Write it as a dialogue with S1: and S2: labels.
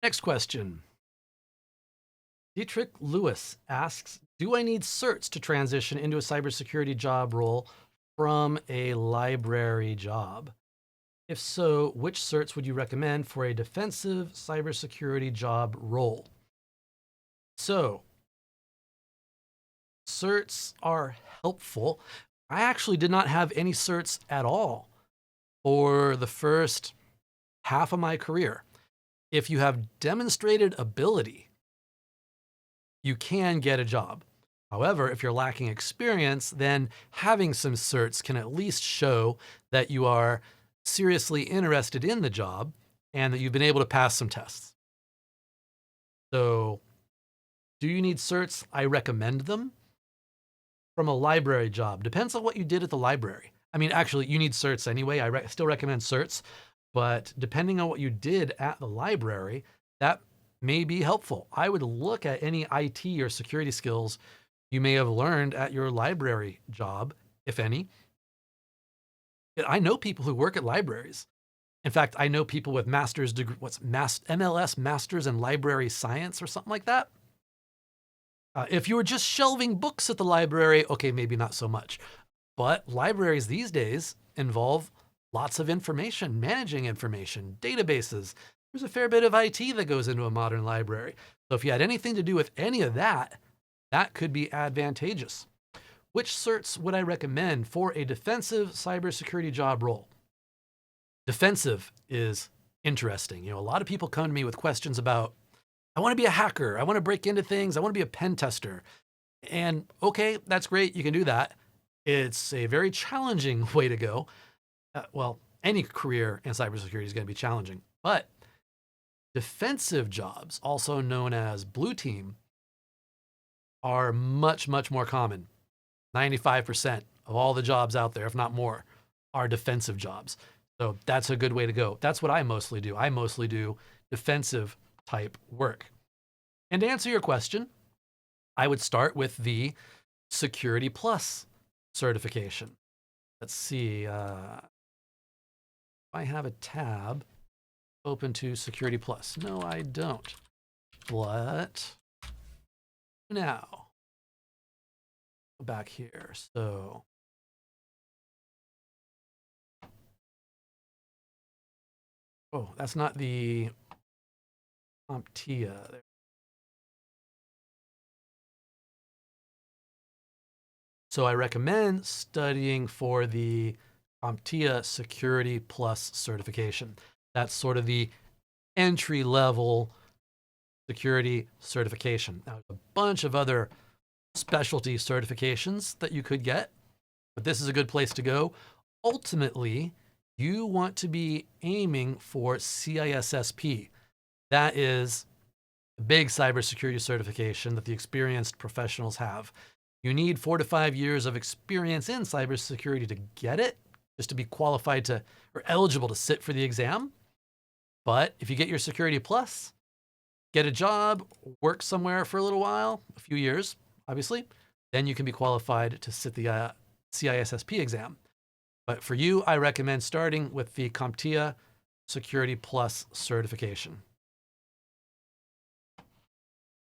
S1: Next question. Dietrich Lewis asks, do I need certs to transition into a cybersecurity job role from a library job? If so, which certs would you recommend for a defensive cybersecurity job role? So, certs are helpful. I actually did not have any certs at all for the first half of my career. If you have demonstrated ability, you can get a job. However, if you're lacking experience, then having some certs can at least show that you are seriously interested in the job and that you've been able to pass some tests. So, do you need certs? I recommend them. From a library job, depends on what you did at the library. I mean, actually, you need certs anyway. I still recommend certs, but depending on what you did at the library, that may be helpful. I would look at any IT or security skills you may have learned at your library job, if any. I know people who work at libraries. In fact, I know people with master's degree, MLS, Masters in Library Science or something like that. If you were just shelving books at the library, okay, maybe not so much. But libraries these days involve lots of information, managing information, databases. There's a fair bit of IT that goes into a modern library. So if you had anything to do with any of that, that could be advantageous. Which certs would I recommend for a defensive cybersecurity job role? Defensive is interesting. You know, a lot of people come to me with questions about, I want to be a hacker. I want to break into things. I want to be a pen tester. And okay, that's great. You can do that. It's a very challenging way to go. Well, any career in cybersecurity is going to be challenging, but defensive jobs, also known as blue team, are much, much more common. 95% of all the jobs out there, if not more, are defensive jobs. So that's a good way to go. That's what I mostly do. I mostly do defensive type work. And to answer your question, I would start with the Security Plus certification. Let's see. I have a tab open to Security Plus. No, I don't. But now, go back here. So, oh, that's not the CompTIA. So I recommend studying for the CompTIA Security Plus certification. That's sort of the entry level security certification. Now, there's a bunch of other specialty certifications that you could get, but this is a good place to go. Ultimately, you want to be aiming for CISSP. That is the big cybersecurity certification that the experienced professionals have. You need 4 to 5 years of experience in cybersecurity to get it, just to be qualified to or eligible to sit for the exam. But if you get your Security Plus, get a job, work somewhere for a little while, a few years, obviously, then you can be qualified to sit the CISSP exam. But for you, I recommend starting with the CompTIA Security Plus certification.